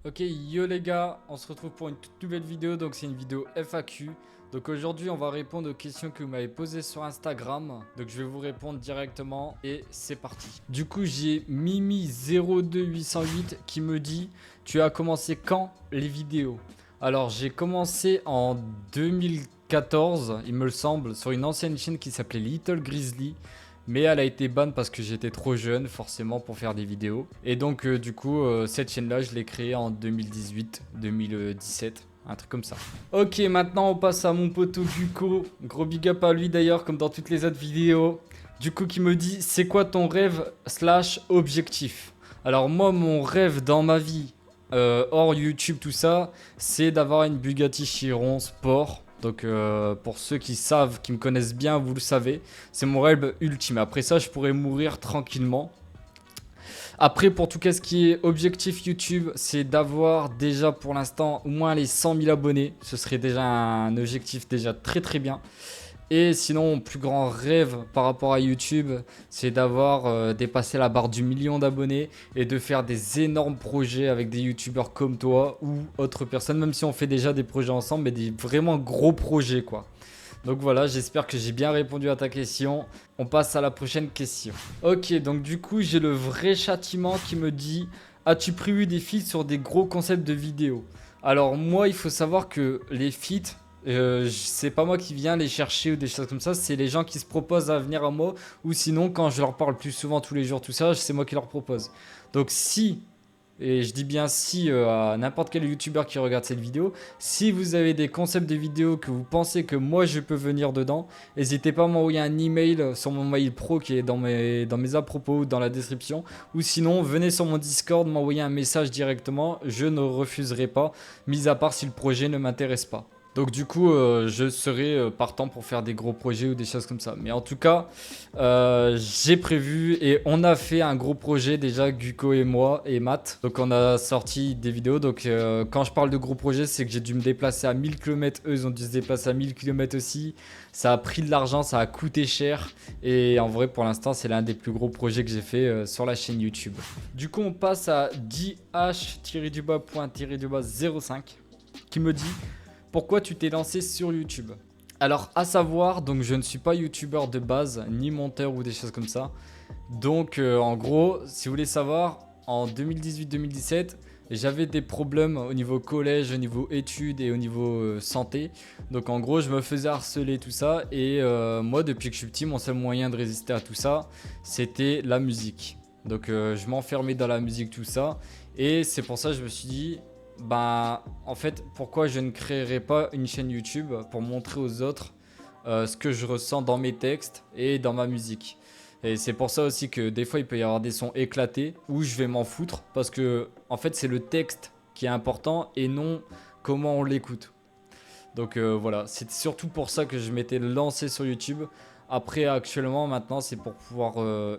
Ok, yo les gars, on se retrouve pour une toute nouvelle vidéo, donc c'est une vidéo FAQ. Donc aujourd'hui on va répondre aux questions que vous m'avez posées sur Instagram. Donc je vais vous répondre directement et c'est parti. Du coup j'ai Mimi02808 qui me dit: tu as commencé quand les vidéos? Alors j'ai commencé en 2014 il me semble sur une ancienne chaîne qui s'appelait Little Grizzly. Mais elle a été ban parce que j'étais trop jeune forcément pour faire des vidéos. Et donc du coup cette chaîne là je l'ai créée en 2018-2017. Un truc comme ça. Ok, maintenant on passe à mon poteau Guko. Gros big up à lui d'ailleurs, comme dans toutes les autres vidéos. Du coup qui me dit: c'est quoi ton rêve slash objectif? Alors moi mon rêve dans ma vie, hors YouTube tout ça, c'est d'avoir une Bugatti Chiron Sport. Donc pour ceux qui savent, qui me connaissent bien, vous le savez, c'est mon rêve ultime. Après ça, je pourrais mourir tranquillement. Après, pour tout ce qui est objectif YouTube, c'est d'avoir déjà pour l'instant au moins les 100 000 abonnés. Ce serait déjà un objectif déjà très très bien. Et sinon, mon plus grand rêve par rapport à YouTube, c'est d'avoir dépassé la barre du million d'abonnés et de faire des énormes projets avec des YouTubeurs comme toi ou autres personnes, même si on fait déjà des projets ensemble, mais des vraiment gros projets quoi. Donc voilà, j'espère que j'ai bien répondu à ta question. On passe à la prochaine question. Ok, donc du coup, j'ai le vrai châtiment qui me dit: as-tu prévu des feats sur des gros concepts de vidéos? Alors moi, il faut savoir que les feats, c'est pas moi qui viens les chercher ou des choses comme ça, c'est les gens qui se proposent à venir à moi, ou sinon quand je leur parle plus souvent tous les jours, tout ça, c'est moi qui leur propose. Donc si, et je dis bien si, à n'importe quel youtubeur qui regarde cette vidéo, si vous avez des concepts de vidéos que vous pensez que moi je peux venir dedans, n'hésitez pas à m'envoyer un email sur mon mail pro qui est dans mes à propos, dans la description, ou sinon venez sur mon Discord m'envoyer un message directement, je ne refuserai pas, mis à part si le projet ne m'intéresse pas. Donc du coup, je serai partant pour faire des gros projets ou des choses comme ça. Mais en tout cas, j'ai prévu et on a fait un gros projet déjà, Guko et moi et Matt. Donc on a sorti des vidéos. Donc quand je parle de gros projet, c'est que j'ai dû me déplacer à 1000 km. Eux, ils ont dû se déplacer à 1000 km aussi. Ça a pris de l'argent, ça a coûté cher. Et en vrai, pour l'instant, c'est l'un des plus gros projets que j'ai fait sur la chaîne YouTube. Du coup, on passe à dh-05 qui me dit: pourquoi tu t'es lancé sur YouTube? Alors, à savoir, donc je ne suis pas youtubeur de base, ni monteur ou des choses comme ça. Donc, en gros, si vous voulez savoir, en 2018-2017, j'avais des problèmes au niveau collège, au niveau études et au niveau santé. Donc, en gros, je me faisais harceler, tout ça. Et moi, depuis que je suis petit, mon seul moyen de résister à tout ça, c'était la musique. Donc, je m'enfermais dans la musique, tout ça. Et c'est pour ça que je me suis dit: bah, en fait, pourquoi je ne créerais pas une chaîne YouTube pour montrer aux autres ce que je ressens dans mes textes et dans ma musique. Et c'est pour ça aussi que des fois il peut y avoir des sons éclatés où je vais m'en foutre parce que en fait c'est le texte qui est important et non comment on l'écoute. Donc voilà, c'est surtout pour ça que je m'étais lancé sur YouTube. Après actuellement maintenant c'est pour pouvoir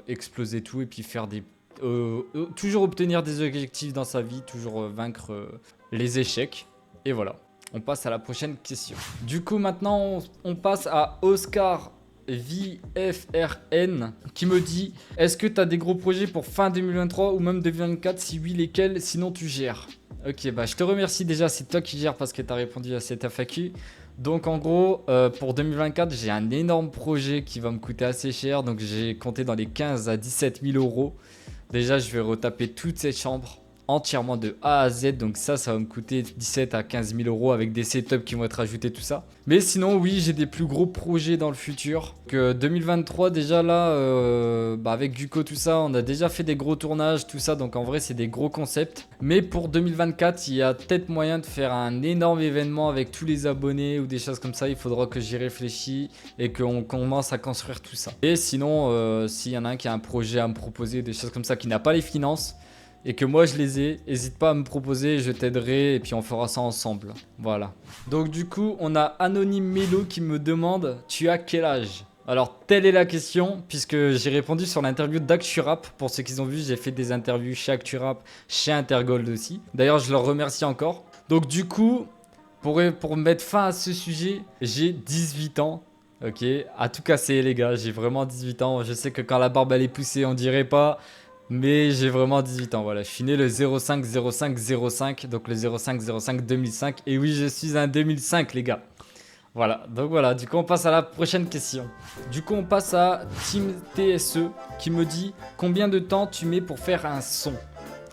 exploser tout et puis faire des toujours obtenir des objectifs dans sa vie, toujours vaincre les échecs. Et voilà, on passe à la prochaine question. Du coup, maintenant, on passe à Oscar VFRN qui me dit: est-ce que tu as des gros projets pour fin 2023 ou même 2024? Si oui, lesquels? Sinon, tu gères. Ok, bah je te remercie déjà, c'est toi qui gères parce que tu as répondu à cette FAQ. Donc en gros, pour 2024, j'ai un énorme projet qui va me coûter assez cher. Donc j'ai compté dans les 15 à 17 000 euros. Déjà, je vais retaper toutes ces chambres entièrement de A à Z. Donc ça va me coûter 17 à 15 000 euros avec des setups qui vont être ajoutés, tout ça. Mais sinon, oui, j'ai des plus gros projets dans le futur. Que 2023, déjà là, avec Guko, tout ça, on a déjà fait des gros tournages, tout ça. Donc en vrai, c'est des gros concepts. Mais pour 2024, il y a peut-être moyen de faire un énorme événement avec tous les abonnés ou des choses comme ça. Il faudra que j'y réfléchisse et qu'on commence à construire tout ça. Et sinon, s'il y en a un qui a un projet à me proposer, des choses comme ça, qui n'a pas les finances, et que moi je les ai, n'hésite pas à me proposer, je t'aiderai et puis on fera ça ensemble. Voilà. Donc du coup, on a Anonyme Melo qui me demande: tu as quel âge? Alors telle est la question, puisque j'ai répondu sur l'interview d'ActuRap. Pour ceux qui ont vu, j'ai fait des interviews chez ActuRap, chez Intergold aussi. D'ailleurs, je leur remercie encore. Donc du coup, pour mettre fin à ce sujet, j'ai 18 ans. Ok, à tout casser les gars, j'ai vraiment 18 ans. Je sais que quand la barbe elle est poussée, on dirait pas. Mais j'ai vraiment 18 ans, voilà. Je suis né le 05 05 05, donc le 05 05 2005. Et oui, je suis un 2005, les gars. Voilà, donc voilà, du coup on passe à la prochaine question. Du coup on passe à Team TSE qui me dit combien de temps tu mets pour faire un son.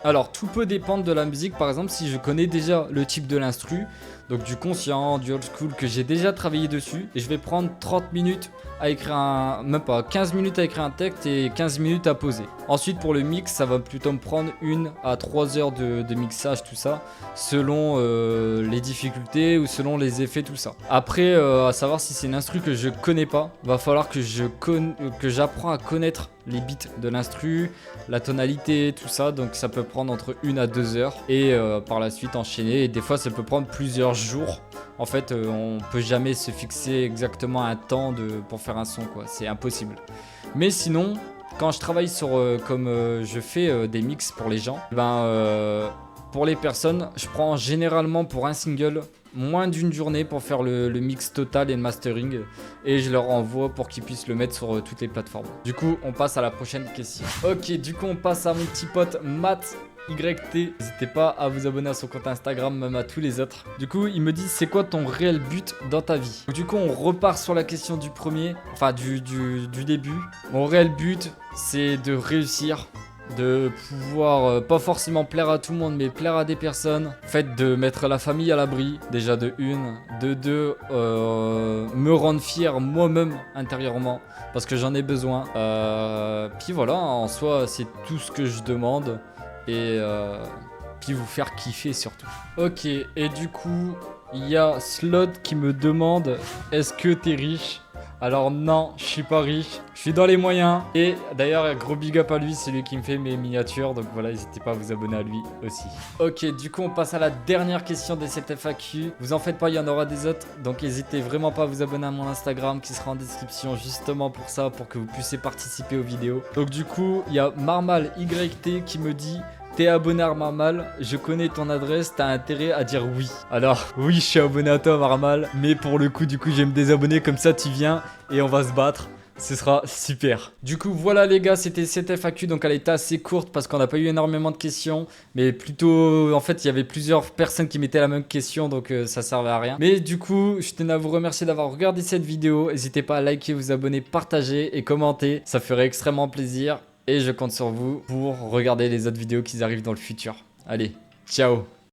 Alors tout peut dépendre de la musique, par exemple si je connais déjà le type de l'instru, donc du conscient, du old school que j'ai déjà travaillé dessus, et je vais prendre 30 minutes à écrire même pas 15 minutes à écrire un texte et 15 minutes à poser. Ensuite pour le mix, ça va plutôt me prendre 1 à 3 heures de mixage, tout ça, selon les difficultés ou selon les effets, tout ça. Après, à savoir si c'est une instru que je connais pas, va falloir que j'apprends à connaître les beats de l'instru, la tonalité, tout ça, donc ça peut prendre entre 1 à 2 heures et par la suite enchaîner, et des fois ça peut prendre plusieurs jours. En fait, on peut jamais se fixer exactement un temps pour faire un son, quoi, c'est impossible. Mais sinon, quand je travaille sur, comme je fais des mix pour les gens, pour les personnes, je prends généralement pour un single moins d'une journée pour faire le mix total et le mastering, et je leur envoie pour qu'ils puissent le mettre sur toutes les plateformes. Du coup, on passe à la prochaine question. Ok, du coup, on passe à mon petit pote Matt YT. N'hésitez pas à vous abonner à son compte Instagram, même à tous les autres. Du coup, il me dit c'est quoi ton réel but dans ta vie. Du coup, on repart sur la question du premier, enfin du début. Mon réel but, c'est de réussir, de pouvoir pas forcément plaire à tout le monde mais plaire à des personnes, fait de mettre la famille à l'abri, déjà de 1, de 2, me rendre fier moi-même intérieurement parce que j'en ai besoin, puis voilà, en soi c'est tout ce que je demande, et puis vous faire kiffer surtout. Ok, et du coup il y a Slot qui me demande est-ce que t'es riche? Alors non, je suis pas riche, je suis dans les moyens. Et d'ailleurs, gros big up à lui, c'est lui qui me fait mes miniatures. Donc voilà, n'hésitez pas à vous abonner à lui aussi. Ok, du coup, on passe à la dernière question de cette FAQ. Vous en faites pas, il y en aura des autres. Donc n'hésitez vraiment pas à vous abonner à mon Instagram qui sera en description justement pour ça, pour que vous puissiez participer aux vidéos. Donc du coup, il y a Marmal YT qui me dit... T'es abonné à Marmal, je connais ton adresse, t'as intérêt à dire oui. Alors, oui, je suis abonné à toi Marmal, mais pour le coup, du coup, je vais me désabonner, comme ça tu viens et on va se battre. Ce sera super. Du coup, voilà les gars, c'était cette FAQ, donc elle était assez courte parce qu'on n'a pas eu énormément de questions, mais plutôt, en fait, il y avait plusieurs personnes qui mettaient la même question, donc ça servait à rien. Mais du coup, je tenais à vous remercier d'avoir regardé cette vidéo. N'hésitez pas à liker, vous abonner, partager et commenter, ça ferait extrêmement plaisir. Et je compte sur vous pour regarder les autres vidéos qui arrivent dans le futur. Allez, ciao!